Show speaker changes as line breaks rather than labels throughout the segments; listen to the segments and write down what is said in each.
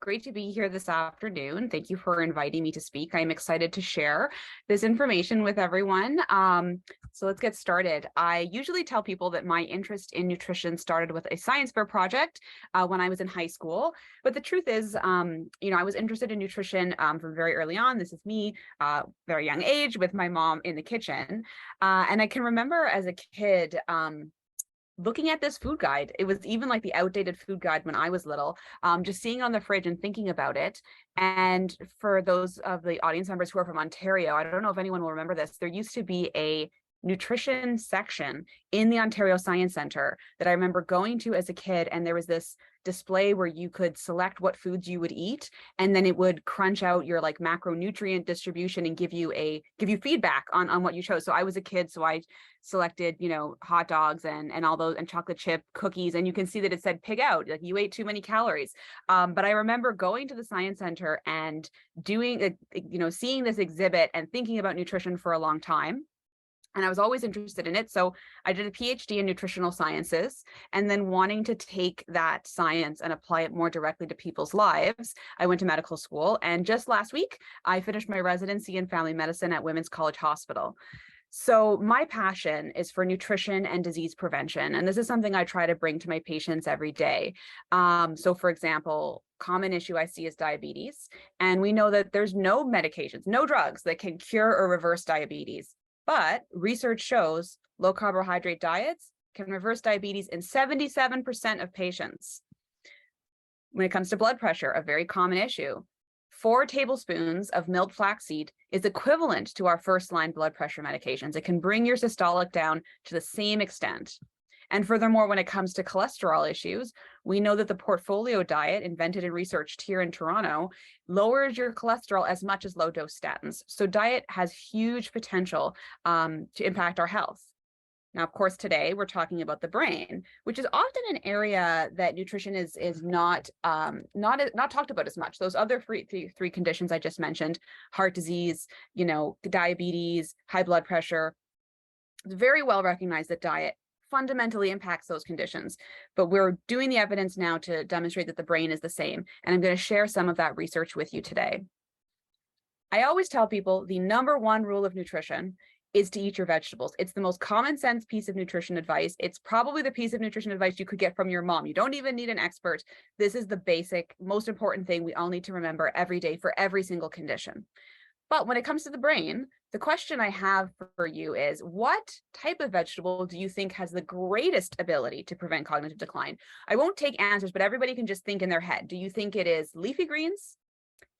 great to be here this afternoon. Thank you for inviting me to speak. I'm excited to share this information with everyone. So let's get started. I usually tell people that my interest in nutrition started with a science fair project when I was in high school. But the truth is, I was interested in nutrition from very early on. This is me, very young age, with my mom in the kitchen. And I can remember as a kid, looking at this food guide. It was even like the outdated food guide when I was little, just seeing it on the fridge and thinking about it. And for those of the audience members who are from Ontario, I don't know if anyone will remember this, there used to be a nutrition section in the Ontario Science Centre that I remember going to as a kid, and there was this display where you could select what foods you would eat, and then it would crunch out your like macronutrient distribution and give you feedback on what you chose. So I was a kid, so I selected, hot dogs and all those, and chocolate chip cookies, and you can see that it said pig out, like you ate too many calories. But I remember going to the Science Centre and doing, seeing this exhibit and thinking about nutrition for a long time. And I was always interested in it. So I did a PhD in nutritional sciences, and then wanting to take that science and apply it more directly to people's lives, I went to medical school. And just last week, I finished my residency in family medicine at Women's College Hospital. So my passion is for nutrition and disease prevention. And this is something I try to bring to my patients every day. So for example, common issue I see is diabetes. And we know that there's no medications, no drugs that can cure or reverse diabetes. But research shows low carbohydrate diets can reverse diabetes in 77% of patients. When it comes to blood pressure, a very common issue, 4 tablespoons of milled flaxseed is equivalent to our first-line blood pressure medications. It can bring your systolic down to the same extent. And furthermore, when it comes to cholesterol issues, we know that the portfolio diet, invented and researched here in Toronto, lowers your cholesterol as much as low-dose statins. So diet has huge potential to impact our health. Now, of course, today we're talking about the brain, which is often an area that nutrition is not talked about as much. Those other three conditions I just mentioned, heart disease, diabetes, high blood pressure, it's very well recognized that diet fundamentally impacts those conditions. But we're doing the evidence now to demonstrate that the brain is the same. And I'm going to share some of that research with you today. I always tell people the number one rule of nutrition is to eat your vegetables. It's the most common sense piece of nutrition advice. It's probably the piece of nutrition advice you could get from your mom. You don't even need an expert. This is the basic, most important thing we all need to remember every day for every single condition. But when it comes to the brain, the question I have for you is, what type of vegetable do you think has the greatest ability to prevent cognitive decline? I won't take answers, but everybody can just think in their head. Do you think it is leafy greens?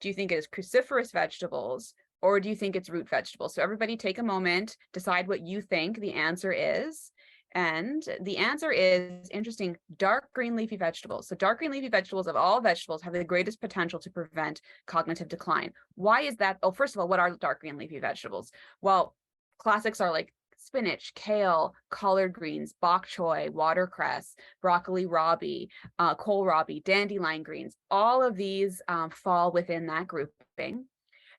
Do you think it is cruciferous vegetables? Or do you think it's root vegetables? So everybody take a moment, decide what you think the answer is. And the answer is, interesting, dark green leafy vegetables. So dark green leafy vegetables of all vegetables have the greatest potential to prevent cognitive decline. Why is that? Oh, first of all, what are dark green leafy vegetables? Well, classics are like spinach, kale, collard greens, bok choy, watercress, broccoli rabi, kohlrabi, dandelion greens. All of these fall within that grouping.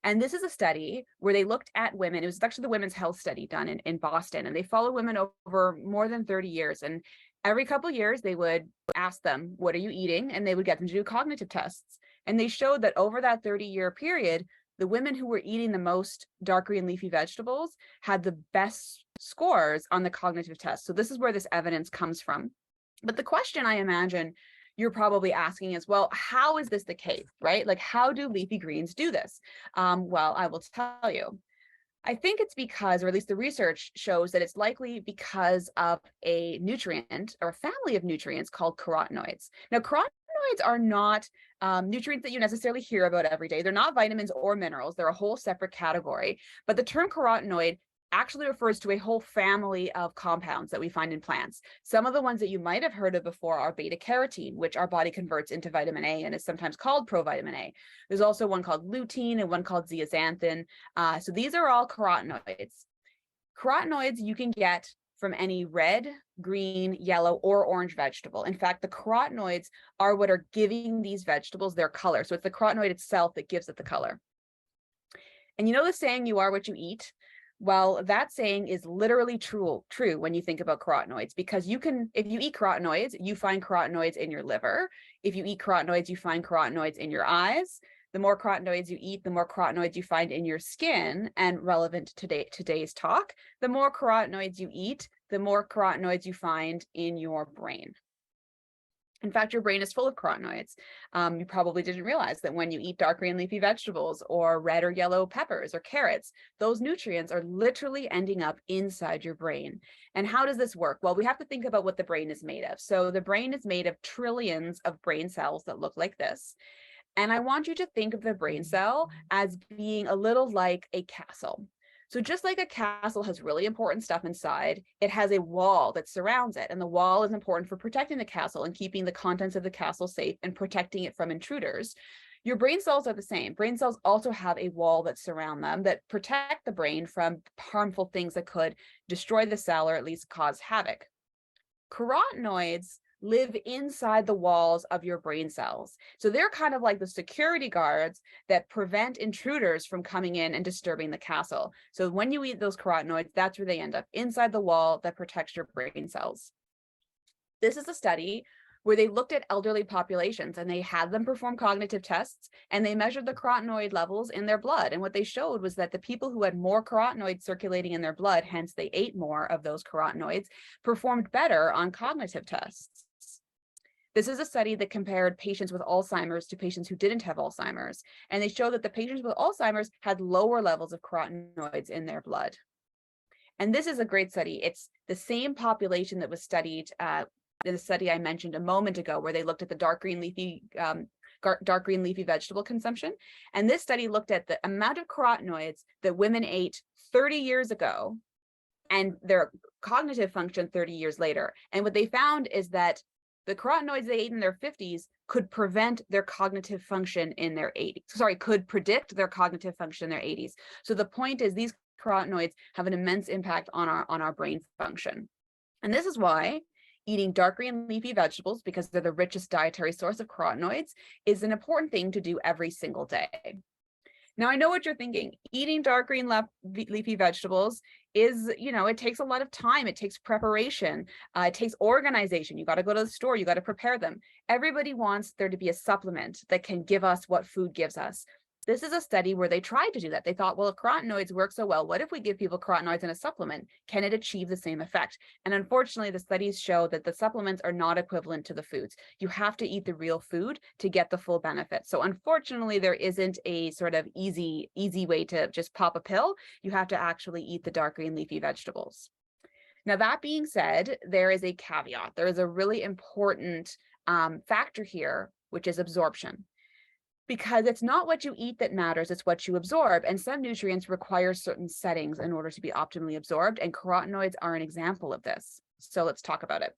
And this is a study where they looked at women. It was actually the Women's Health Study done in Boston, and they followed women over more than 30 years. And every couple of years, they would ask them, what are you eating? And they would get them to do cognitive tests. And they showed that over that 30-year period, the women who were eating the most dark green leafy vegetables had the best scores on the cognitive test. So this is where this evidence comes from. But the question I imagine you're probably asking is, well, how is this the case, right? Like, how do leafy greens do this? Well, I will tell you. I think it's because, or at least the research shows that it's likely because of a nutrient or a family of nutrients called carotenoids. Now, carotenoids are not nutrients that you necessarily hear about every day. They're not vitamins or minerals. They're a whole separate category. But the term carotenoid actually refers to a whole family of compounds that we find in plants. Some of the ones that you might have heard of before are beta carotene, which our body converts into vitamin A and is sometimes called provitamin A. There's also one called lutein and one called zeaxanthin. So these are all carotenoids. Carotenoids you can get from any red, green, yellow, or orange vegetable. In fact, the carotenoids are what are giving these vegetables their color. So it's the carotenoid itself that gives it the color. And you know the saying, you are what you eat? Well, that saying is literally true when you think about carotenoids, because if you eat carotenoids, you find carotenoids in your liver. If you eat carotenoids, you find carotenoids in your eyes. The more carotenoids you eat, the more carotenoids you find in your skin. And relevant to today's talk, the more carotenoids you eat, the more carotenoids you find in your brain. In fact, your brain is full of carotenoids. You probably didn't realize that when you eat dark green leafy vegetables or red or yellow peppers or carrots, those nutrients are literally ending up inside your brain. And how does this work? Well, we have to think about what the brain is made of. So the brain is made of trillions of brain cells that look like this. And I want you to think of the brain cell as being a little like a castle. So just like a castle has really important stuff inside, it has a wall that surrounds it. And the wall is important for protecting the castle and keeping the contents of the castle safe and protecting it from intruders. Your brain cells are the same. Brain cells also have a wall that surround them that protect the brain from harmful things that could destroy the cell or at least cause havoc. Carotenoids live inside the walls of your brain cells. So they're kind of like the security guards that prevent intruders from coming in and disturbing the castle. So when you eat those carotenoids, that's where they end up, inside the wall that protects your brain cells. This is a study where they looked at elderly populations and they had them perform cognitive tests and they measured the carotenoid levels in their blood. And what they showed was that the people who had more carotenoids circulating in their blood, hence they ate more of those carotenoids, performed better on cognitive tests. This is a study that compared patients with Alzheimer's to patients who didn't have Alzheimer's. And they showed that the patients with Alzheimer's had lower levels of carotenoids in their blood. And this is a great study. It's the same population that was studied in the study I mentioned a moment ago, where they looked at the dark green leafy vegetable consumption. And this study looked at the amount of carotenoids that women ate 30 years ago and their cognitive function 30 years later. And what they found is that the carotenoids they ate in their 50s could prevent their cognitive function in their 80s. Sorry, could predict their cognitive function in their 80s. So the point is these carotenoids have an immense impact on our brain function. And this is why eating dark green leafy vegetables, because they're the richest dietary source of carotenoids, is an important thing to do every single day. Now, I know what you're thinking. Eating dark green leafy vegetables is, it takes a lot of time. It takes preparation. It takes organization. You got to go to the store. You got to prepare them. Everybody wants there to be a supplement that can give us what food gives us. This is a study where they tried to do that. They thought, well, if carotenoids work so well, what if we give people carotenoids in a supplement? Can it achieve the same effect? And unfortunately, the studies show that the supplements are not equivalent to the foods. You have to eat the real food to get the full benefit. So unfortunately, there isn't a sort of easy way to just pop a pill. You have to actually eat the dark green leafy vegetables. Now, that being said, there is a caveat. There is a really important factor here, which is absorption. Because it's not what you eat that matters, it's what you absorb. And some nutrients require certain settings in order to be optimally absorbed, and carotenoids are an example of this. So let's talk about it.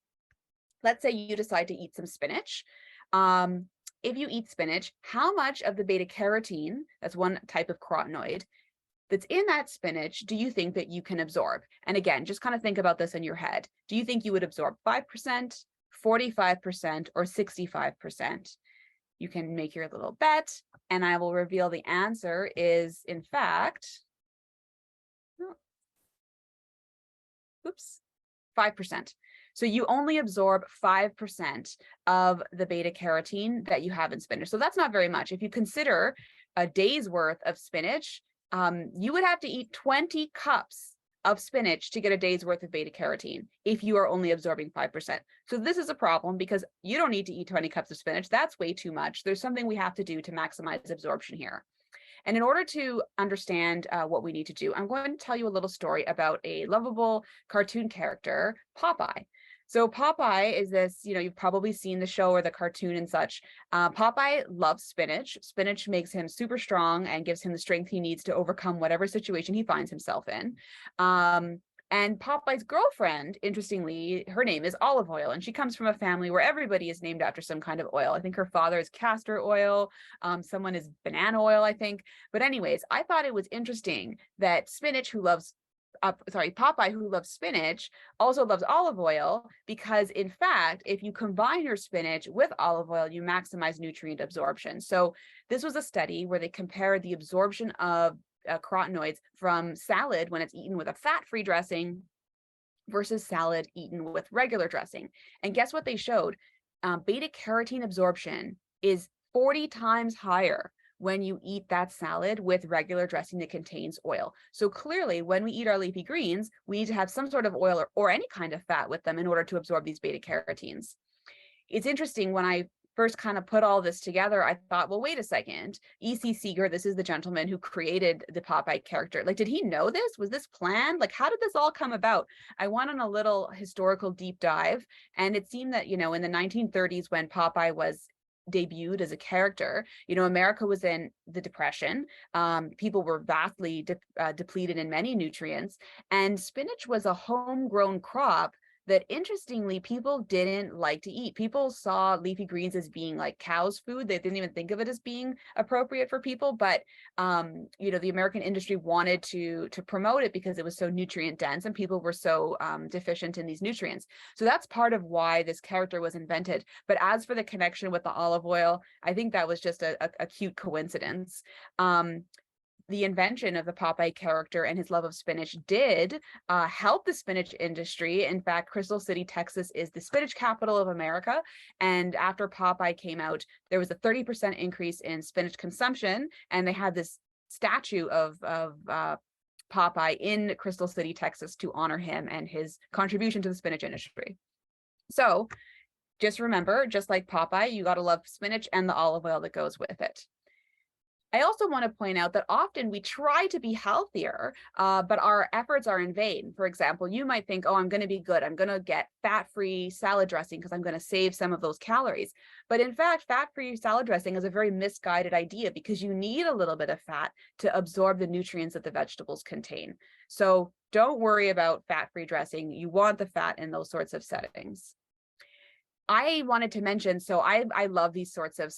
Let's say you decide to eat some spinach. If you eat spinach, how much of the beta carotene, that's one type of carotenoid, that's in that spinach, do you think that you can absorb? And again, just kind of think about this in your head. Do you think you would absorb 5%, 45%, or 65%? You can make your little bet, and I will reveal the answer is, in fact, 5%. So you only absorb 5% of the beta carotene that you have in spinach. So that's not very much. If you consider a day's worth of spinach, you would have to eat 20 cups of spinach to get a day's worth of beta carotene if you are only absorbing 5%. So this is a problem because you don't need to eat 20 cups of spinach. That's way too much. There's something we have to do to maximize absorption here. And in order to understand what we need to do, I'm going to tell you a little story about a lovable cartoon character, Popeye. So Popeye is this, you've probably seen the show or the cartoon and such. Popeye loves spinach. Spinach makes him super strong and gives him the strength he needs to overcome whatever situation he finds himself in. And Popeye's girlfriend, interestingly, her name is Olive Oil, and she comes from a family where everybody is named after some kind of oil. I think her father is castor oil, someone is banana oil, I think. But anyways, I thought it was interesting that Popeye, who loves spinach, also loves olive oil, because in fact, if you combine your spinach with olive oil, you maximize nutrient absorption. So this was a study where they compared the absorption of carotenoids from salad when it's eaten with a fat-free dressing versus salad eaten with regular dressing. And guess what they showed? Beta carotene absorption is 40 times higher when you eat that salad with regular dressing that contains oil. So clearly, when we eat our leafy greens, we need to have some sort of oil or any kind of fat with them in order to absorb these beta carotenes. It's interesting, when I first kind of put all this together, I thought, well, wait a second. E.C. Seeger, this is the gentleman who created the Popeye character. Like, did he know this? Was this planned? Like, how did this all come about? I went on a little historical deep dive, and it seemed that, in the 1930s, when Popeye was debuted as a character, America was in the Depression. People were vastly depleted in many nutrients, and spinach was a homegrown crop that, interestingly, people didn't like to eat. People saw leafy greens as being like cow's food. They didn't even think of it as being appropriate for people. But, the American industry wanted to promote it because it was so nutrient dense and people were so deficient in these nutrients. So that's part of why this character was invented. But as for the connection with the olive oil, I think that was just a cute coincidence. The invention of the Popeye character and his love of spinach did help the spinach industry. In fact, Crystal City, Texas is the spinach capital of America. And after Popeye came out, there was a 30% increase in spinach consumption. And they had this statue of Popeye in Crystal City, Texas, to honor him and his contribution to the spinach industry. So just remember, just like Popeye, you got to love spinach and the olive oil that goes with it. I also want to point out that often we try to be healthier, but our efforts are in vain. For example, you might think, oh, I'm going to be good. I'm going to get fat-free salad dressing because I'm going to save some of those calories. But in fact, fat-free salad dressing is a very misguided idea because you need a little bit of fat to absorb the nutrients that the vegetables contain. So don't worry about fat-free dressing. You want the fat in those sorts of settings. I wanted to mention, so I love these sorts of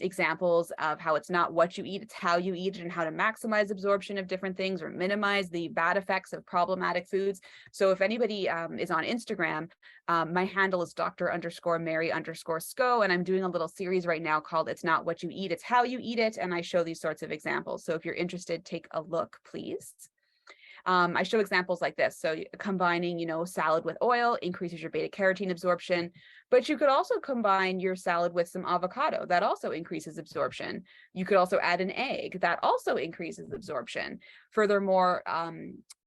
examples of how it's not what you eat, it's how you eat it, and how to maximize absorption of different things or minimize the bad effects of problematic foods. So if anybody is on Instagram, my handle is Dr._Mary_Sco, and I'm doing a little series right now called It's Not What You Eat, It's How You Eat It, and I show these sorts of examples. So if you're interested, take a look, please. I show examples like this. So combining, salad with oil increases your beta carotene absorption, but you could also combine your salad with some avocado. That also increases absorption. You could also add an egg. That also increases absorption. Furthermore,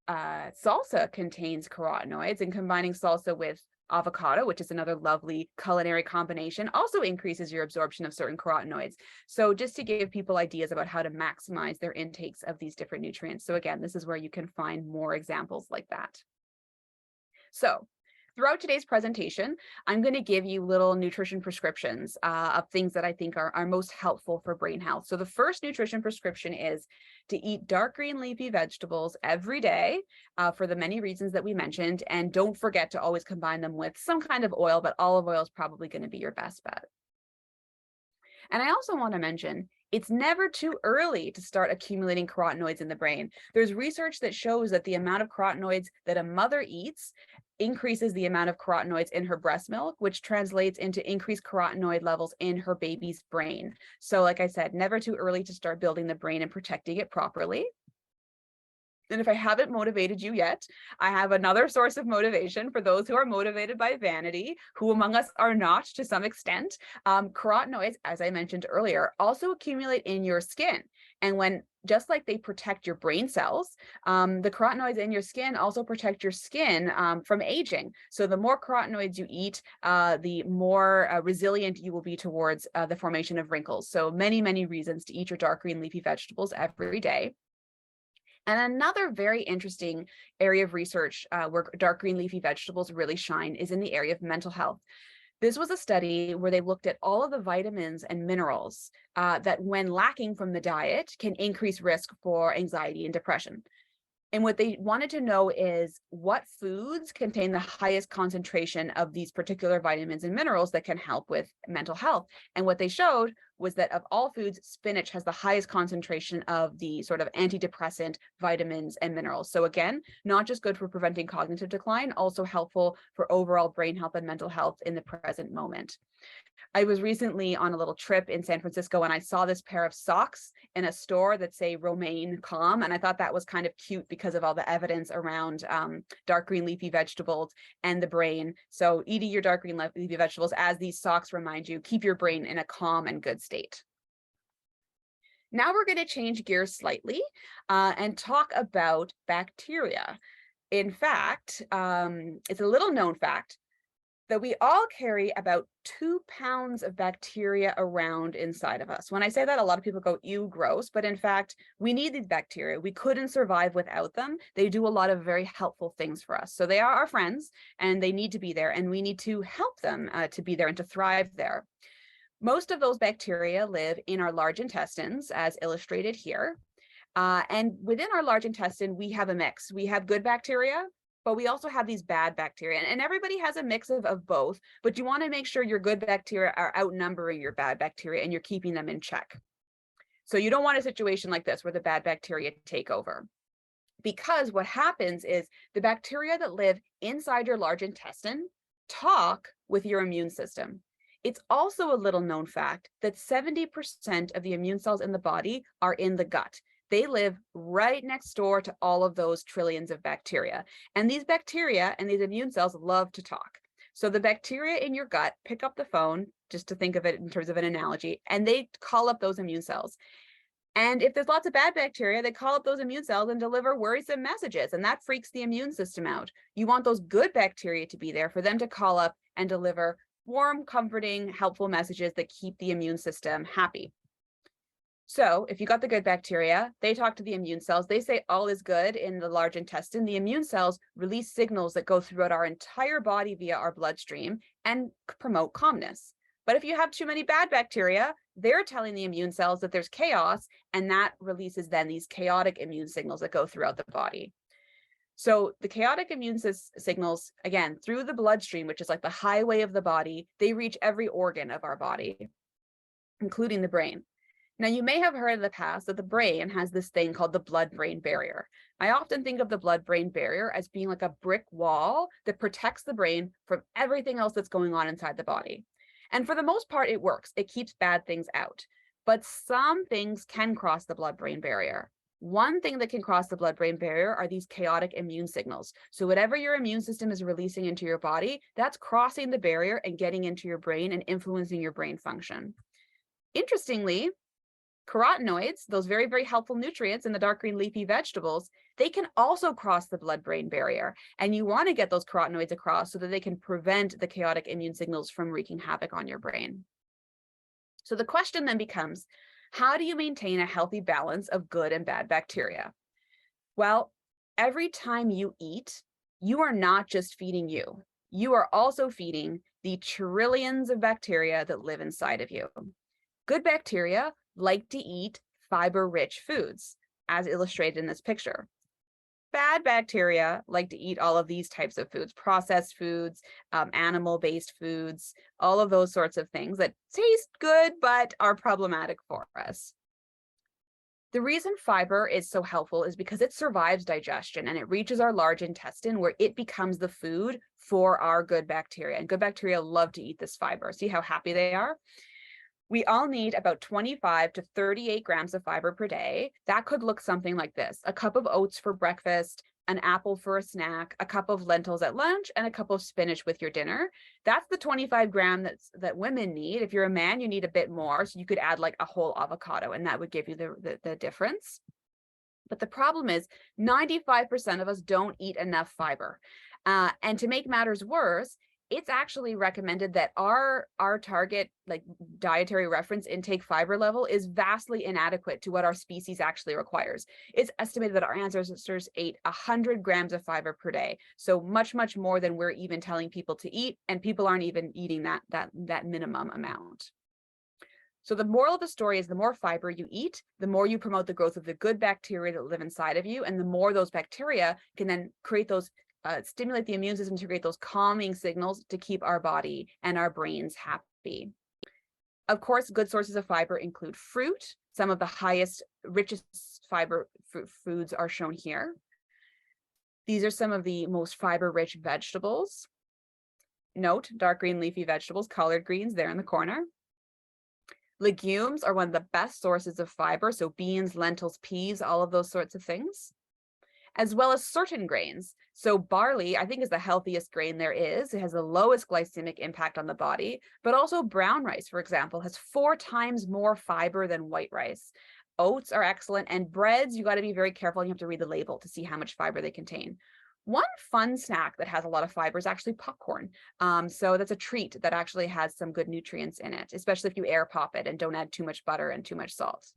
salsa contains carotenoids, and combining salsa with avocado, which is another lovely culinary combination, also increases your absorption of certain carotenoids. So just to give people ideas about how to maximize their intakes of these different nutrients. So again, this is where you can find more examples like that. So throughout today's presentation, I'm going to give you little nutrition prescriptions of things that I think are most helpful for brain health. So the first nutrition prescription is to eat dark green leafy vegetables every day for the many reasons that we mentioned. And don't forget to always combine them with some kind of oil, but olive oil is probably going to be your best bet. And I also want to mention, it's never too early to start accumulating carotenoids in the brain. There's research that shows that the amount of carotenoids that a mother eats increases the amount of carotenoids in her breast milk, which translates into increased carotenoid levels in her baby's brain. So like I said, never too early to start building the brain and protecting it properly. And if I haven't motivated you yet, I have another source of motivation for those who are motivated by vanity, who among us are not to some extent. Carotenoids, as I mentioned earlier, also accumulate in your skin. And when, just like they protect your brain cells, the carotenoids in your skin also protect your skin from aging. So the more carotenoids you eat, the more resilient you will be towards the formation of wrinkles. So many, many reasons to eat your dark green leafy vegetables every day. And another very interesting area of research where dark green leafy vegetables really shine is in the area of mental health. This was a study where they looked at all of the vitamins and minerals that, when lacking from the diet, can increase risk for anxiety and depression. And what they wanted to know is what foods contain the highest concentration of these particular vitamins and minerals that can help with mental health. And what they showed was that of all foods, spinach has the highest concentration of the sort of antidepressant vitamins and minerals. So again, not just good for preventing cognitive decline, also helpful for overall brain health and mental health in the present moment. I was recently on a little trip in San Francisco and I saw this pair of socks in a store that say romaine calm. And I thought that was kind of cute because of all the evidence around dark green leafy vegetables and the brain. So eating your dark green leafy vegetables, as these socks remind you, keep your brain in a calm and good state. Now we're going to change gears slightly and talk about bacteria. In fact, it's a little known fact that we all carry about 2 pounds of bacteria around inside of us. When I say that, a lot of people go, ew, gross, but in fact, we need these bacteria. We couldn't survive without them. They do a lot of very helpful things for us. So they are our friends and they need to be there, and we need to help them to be there and to thrive there. Most of those bacteria live in our large intestines, as illustrated here. And within our large intestine, we have a mix. We have good bacteria, but we also have these bad bacteria. And everybody has a mix of both, but you want to make sure your good bacteria are outnumbering your bad bacteria and you're keeping them in check. So you don't want a situation like this where the bad bacteria take over. Because what happens is the bacteria that live inside your large intestine talk with your immune system. It's also a little known fact that 70% of the immune cells in the body are in the gut. They live right next door to all of those trillions of bacteria. And these bacteria and these immune cells love to talk. So the bacteria in your gut pick up the phone, just to think of it in terms of an analogy, and they call up those immune cells. And if there's lots of bad bacteria, they call up those immune cells and deliver worrisome messages, and that freaks the immune system out. You want those good bacteria to be there for them to call up and deliver warm, comforting, helpful messages that keep the immune system happy. So if you got the good bacteria, they talk to the immune cells. They say all is good in the large intestine. The immune cells release signals that go throughout our entire body via our bloodstream and promote calmness. But if you have too many bad bacteria, they're telling the immune cells that there's chaos, and that releases then these chaotic immune signals that go throughout the body. So the chaotic immune signals, again, through the bloodstream, which is like the highway of the body, they reach every organ of our body, including the brain. Now, you may have heard in the past that the brain has this thing called the blood-brain barrier. I often think of the blood-brain barrier as being like a brick wall that protects the brain from everything else that's going on inside the body. And for the most part, it works. It keeps bad things out. But some things can cross the blood-brain barrier. One thing that can cross the blood-brain barrier are these chaotic immune signals. So whatever your immune system is releasing into your body, that's crossing the barrier and getting into your brain and influencing your brain function. Interestingly, carotenoids, those very, very helpful nutrients in the dark green leafy vegetables, they can also cross the blood-brain barrier. And you want to get those carotenoids across so that they can prevent the chaotic immune signals from wreaking havoc on your brain. So the question then becomes, how do you maintain a healthy balance of good and bad bacteria? Well, every time you eat, you are not just feeding you. You are also feeding the trillions of bacteria that live inside of you. Good bacteria like to eat fiber-rich foods, as illustrated in this picture. Bad bacteria like to eat all of these types of foods, processed foods, animal-based foods, all of those sorts of things that taste good but are problematic for us. The reason fiber is so helpful is because it survives digestion and it reaches our large intestine where it becomes the food for our good bacteria. And good bacteria love to eat this fiber. See how happy they are? We all need about 25 to 38 grams of fiber per day. That could look something like this: a cup of oats for breakfast, an apple for a snack, a cup of lentils at lunch, and a cup of spinach with your dinner. That's the 25 gram that women need. If you're a man, you need a bit more. So you could add like a whole avocado, and that would give you the difference. But the problem is 95% of us don't eat enough fiber. And to make matters worse, it's actually recommended that our target like dietary reference intake fiber level is vastly inadequate to what our species actually requires. It's estimated that our ancestors ate 100 grams of fiber per day. So much, much more than we're even telling people to eat, and people aren't even eating that minimum amount. So the moral of the story is the more fiber you eat, the more you promote the growth of the good bacteria that live inside of you, and the more those bacteria can then create those stimulate the immune system to create those calming signals to keep our body and our brains happy. Of course, good sources of fiber include fruit. Some of the highest, richest fiber foods are shown here. These are some of the most fiber-rich vegetables. Note, dark green leafy vegetables, collard greens there in the corner. Legumes are one of the best sources of fiber, so beans, lentils, peas, all of those sorts of things, as well as certain grains. So barley, I think, is the healthiest grain there is. It has the lowest glycemic impact on the body, but also brown rice, for example, has 4 times more fiber than white rice. Oats are excellent, and breads, you got to be very careful. You have to read the label to see how much fiber they contain. One fun snack that has a lot of fiber is actually popcorn. So that's a treat that actually has some good nutrients in it, especially if you air pop it and don't add too much butter and too much salt.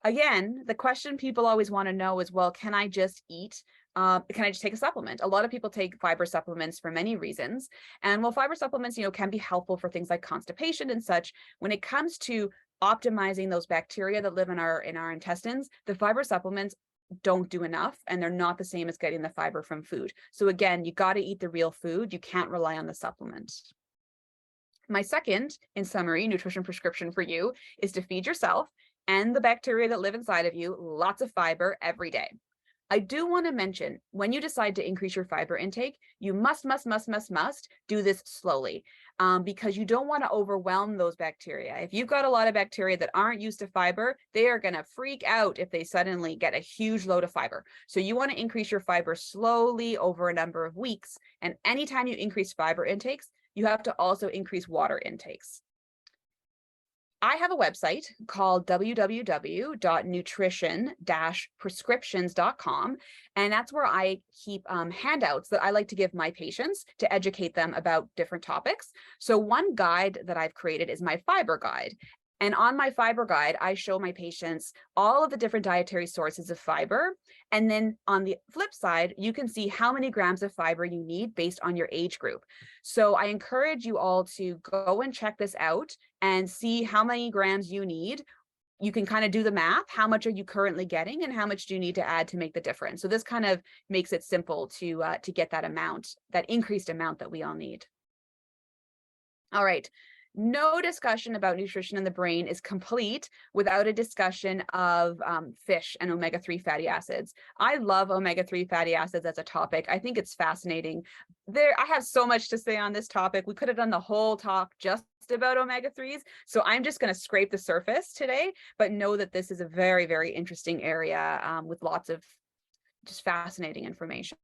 Again, the question people always want to know is, well, can I just eat? Can I just take a supplement? A lot of people take fiber supplements for many reasons. And while fiber supplements, can be helpful for things like constipation and such, when it comes to optimizing those bacteria that live in our intestines, the fiber supplements don't do enough, and they're not the same as getting the fiber from food. So again, you got to eat the real food. You can't rely on the supplement. My second, in summary, nutrition prescription for you is to feed yourself and the bacteria that live inside of you lots of fiber every day. I do want to mention, when you decide to increase your fiber intake, you must do this slowly, because you don't want to overwhelm those bacteria. If you've got a lot of bacteria that aren't used to fiber, they are going to freak out if they suddenly get a huge load of fiber. So you want to increase your fiber slowly over a number of weeks. And anytime you increase fiber intakes, you have to also increase water intakes. I have a website called www.nutrition-prescriptions.com, and that's where I keep handouts that I like to give my patients to educate them about different topics. So one guide that I've created is my fiber guide. And on my fiber guide, I show my patients all of the different dietary sources of fiber. And then on the flip side, you can see how many grams of fiber you need based on your age group. So I encourage you all to go and check this out and see how many grams you need. You can kind of do the math. How much are you currently getting and how much do you need to add to make the difference? So this kind of makes it simple to get that amount, that increased amount that we all need. All right. No discussion about nutrition in the brain is complete without a discussion of fish and omega-3 fatty acids. I love omega-3 fatty acids as a topic. I think it's fascinating. I have so much to say on this topic. We could have done the whole talk just about omega-3s. So I'm just going to scrape the surface today, but know that this is a very, very interesting area with lots of just fascinating information.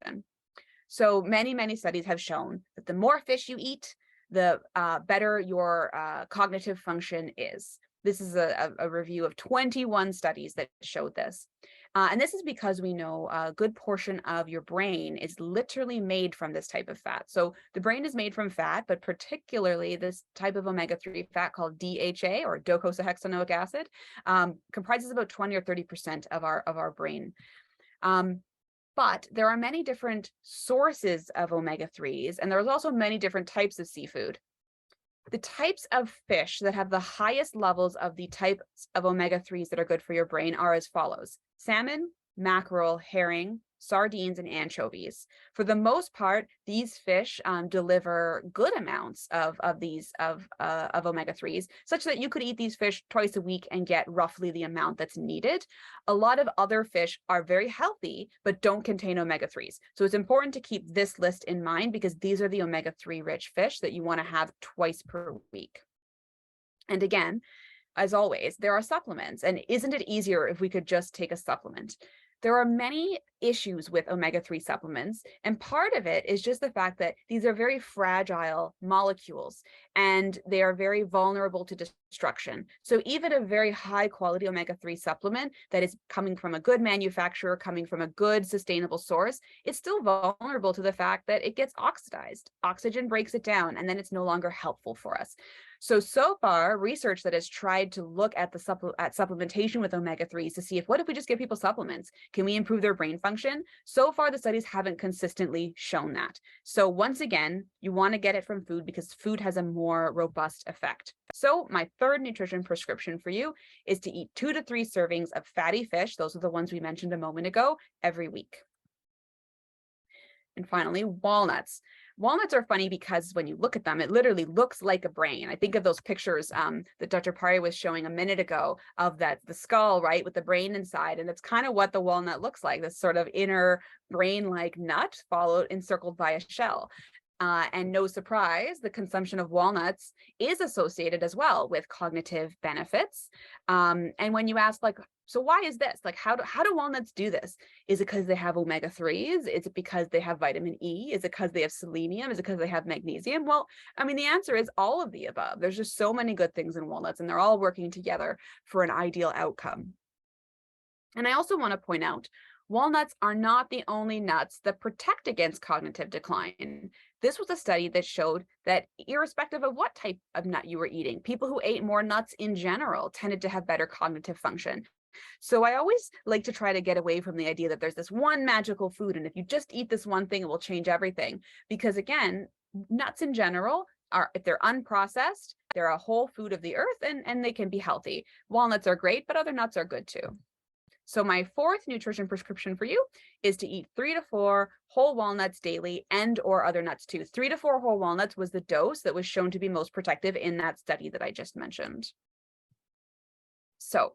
So many studies have shown that the more fish you eat, the better your cognitive function is. This is a review of 21 studies that showed this. And this is because we know a good portion of your brain is literally made from this type of fat. So the brain is made from fat, but particularly this type of omega-3 fat called DHA, or docosahexaenoic acid, comprises about 20 or 30% of our brain. But there are many different sources of omega-3s, and there's also many different types of seafood. The types of fish that have the highest levels of the types of omega-3s that are good for your brain are as follows: salmon, mackerel, herring, sardines, and anchovies. For the most part, these fish deliver good amounts of omega-3s, such that you could eat these fish twice a week and get roughly the amount that's needed. A lot of other fish are very healthy, but don't contain omega-3s. So it's important to keep this list in mind, because these are the omega-3 rich fish that you want to have twice per week. And again, as always, there are supplements. And isn't it easier if we could just take a supplement? There are many issues with omega-3 supplements, and part of it is just the fact that these are very fragile molecules and they are very vulnerable to destruction. So even a very high quality omega-3 supplement that is coming from a good manufacturer, coming from a good sustainable source, it's still vulnerable to the fact that it gets oxidized. Oxygen breaks it down, and then it's no longer helpful for us. So far, research that has tried to look at the supplementation with omega-3s to see what if we just give people supplements? Can we improve their brain function? So far, the studies haven't consistently shown that. So once again, you want to get it from food, because food has a more robust effect. So my third nutrition prescription for you is to eat 2 to 3 servings of fatty fish. Those are the ones we mentioned a moment ago, every week. And finally, walnuts. Walnuts are funny because when you look at them, it literally looks like a brain. I think of those pictures that Dr. Pari was showing a minute ago of the skull, right, with the brain inside. And it's kind of what the walnut looks like, this sort of inner brain-like nut encircled by a shell. And no surprise, the consumption of walnuts is associated as well with cognitive benefits. And when you ask, like, so why is this? Like, how do walnuts do this? Is it because they have omega-3s? Is it because they have vitamin E? Is it because they have selenium? Is it because they have magnesium? Well, I mean, the answer is all of the above. There's just so many good things in walnuts, and they're all working together for an ideal outcome. And I also want to point out, walnuts are not the only nuts that protect against cognitive decline. This was a study that showed that irrespective of what type of nut you were eating, people who ate more nuts in general tended to have better cognitive function. So I always like to try to get away from the idea that there's this one magical food, and if you just eat this one thing, it will change everything. Because again, nuts in general are, if they're unprocessed, they're a whole food of the earth, and they can be healthy. Walnuts are great, but other nuts are good too. So my fourth nutrition prescription for you is to eat 3 to 4 whole walnuts daily, and or other nuts too. 3 to 4 whole walnuts was the dose that was shown to be most protective in that study that I just mentioned. So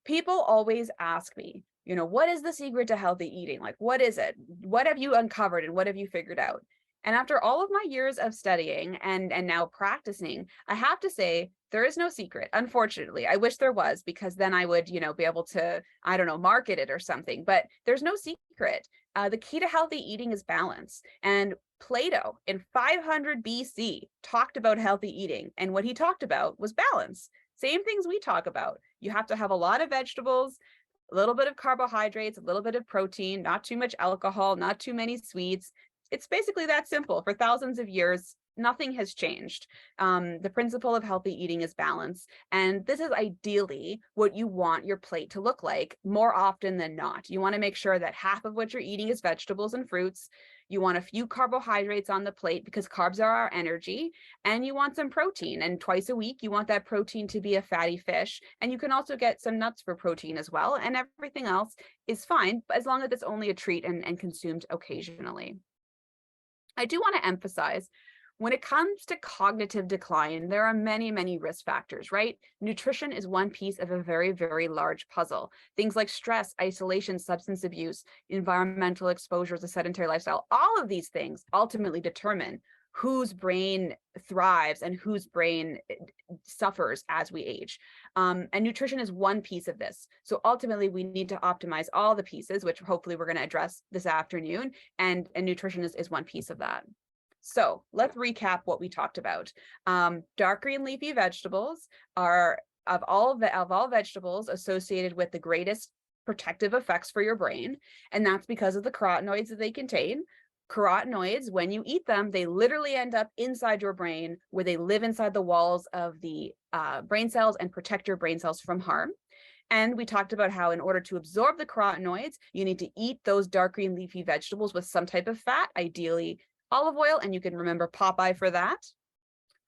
people always ask me, what is the secret to healthy eating? Like, what is it? What have you uncovered and what have you figured out? And after all of my years of studying and now practicing, I have to say there is no secret. Unfortunately, I wish there was, because then I would, be able to, I don't know, market it or something. But there's no secret. The key to healthy eating is balance. And Plato in 500 BC talked about healthy eating, and what he talked about was balance. Same things we talk about. You have to have a lot of vegetables, a little bit of carbohydrates, a little bit of protein, not too much alcohol, not too many sweets. It's basically that simple. For thousands of years, nothing has changed. The principle of healthy eating is balance. And this is ideally what you want your plate to look like more often than not. You want to make sure that half of what you're eating is vegetables and fruits. You want a few carbohydrates on the plate because carbs are our energy, and you want some protein. And twice a week, you want that protein to be a fatty fish. And you can also get some nuts for protein as well. And everything else is fine, as long as it's only a treat and consumed occasionally. I do want to emphasize, when it comes to cognitive decline, there are many, many risk factors, right? Nutrition is one piece of a very, very large puzzle. Things like stress, isolation, substance abuse, environmental exposures, a sedentary lifestyle, all of these things ultimately determine whose brain thrives and whose brain suffers as we age. And nutrition is one piece of this. So ultimately, we need to optimize all the pieces, which hopefully we're going to address this afternoon. And nutrition is one piece of that. So let's recap what we talked about. Dark green leafy vegetables are, of all vegetables, associated with the greatest protective effects for your brain. And that's because of the carotenoids that they contain. Carotenoids, when you eat them, they literally end up inside your brain, where they live inside the walls of the brain cells and protect your brain cells from harm. And we talked about how in order to absorb the carotenoids, you need to eat those dark green leafy vegetables with some type of fat, ideally olive oil, and you can remember Popeye for that.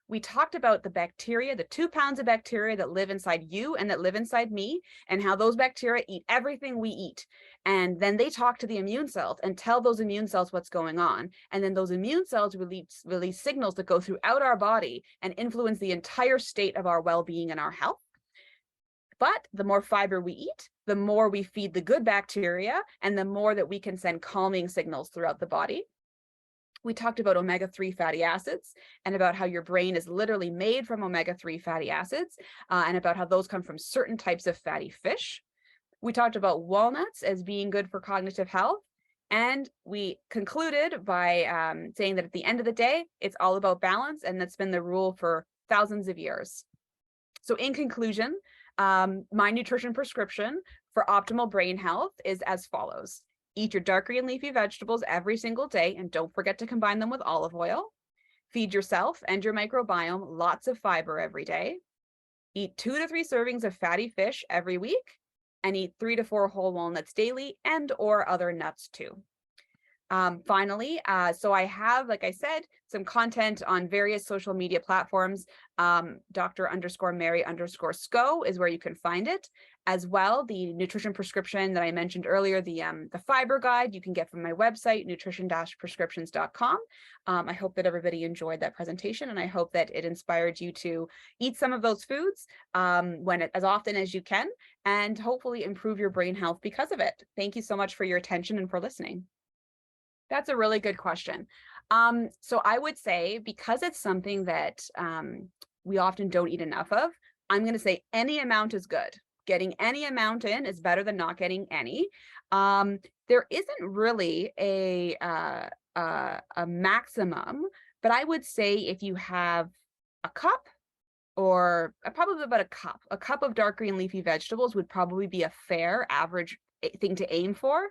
We talked about the bacteria, the 2 pounds of bacteria that live inside you and that live inside me, and how those bacteria eat everything we eat. And then they talk to the immune cells and tell those immune cells what's going on. And then those immune cells release signals that go throughout our body and influence the entire state of our well-being and our health. But the more fiber we eat, the more we feed the good bacteria, and the more that we can send calming signals throughout the body. We talked about omega-3 fatty acids and about how your brain is literally made from omega-3 fatty acids, and about how those come from certain types of fatty fish. We talked about walnuts as being good for cognitive health. And we concluded by saying that at the end of the day, it's all about balance, and that's been the rule for thousands of years. So in conclusion, my nutrition prescription for optimal brain health is as follows. Eat your dark green leafy vegetables every single day, and don't forget to combine them with olive oil. Feed yourself and your microbiome lots of fiber every day. Eat 2 to 3 servings of fatty fish every week, and eat 3 to 4 whole walnuts daily, and or other nuts too. Finally, so I have, like I said, some content on various social media platforms. Dr_Mary_Sco is where you can find it. As well, the nutrition prescription that I mentioned earlier, the fiber guide, you can get from my website, nutrition-prescriptions.com. I hope that everybody enjoyed that presentation, and I hope that it inspired you to eat some of those foods as often as you can, and hopefully improve your brain health because of it. Thank you so much for your attention and for listening. That's a really good question. So I would say, because it's something that we often don't eat enough of, I'm going to say any amount is good. Getting any amount in is better than not getting any. There isn't really a maximum, but I would say if you have a cup, or probably about a cup of dark green leafy vegetables would probably be a fair average thing to aim for.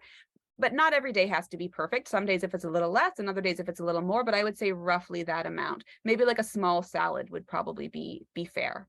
But not every day has to be perfect. Some days if it's a little less, and other days if it's a little more, but I would say roughly that amount. Maybe like a small salad would probably be fair.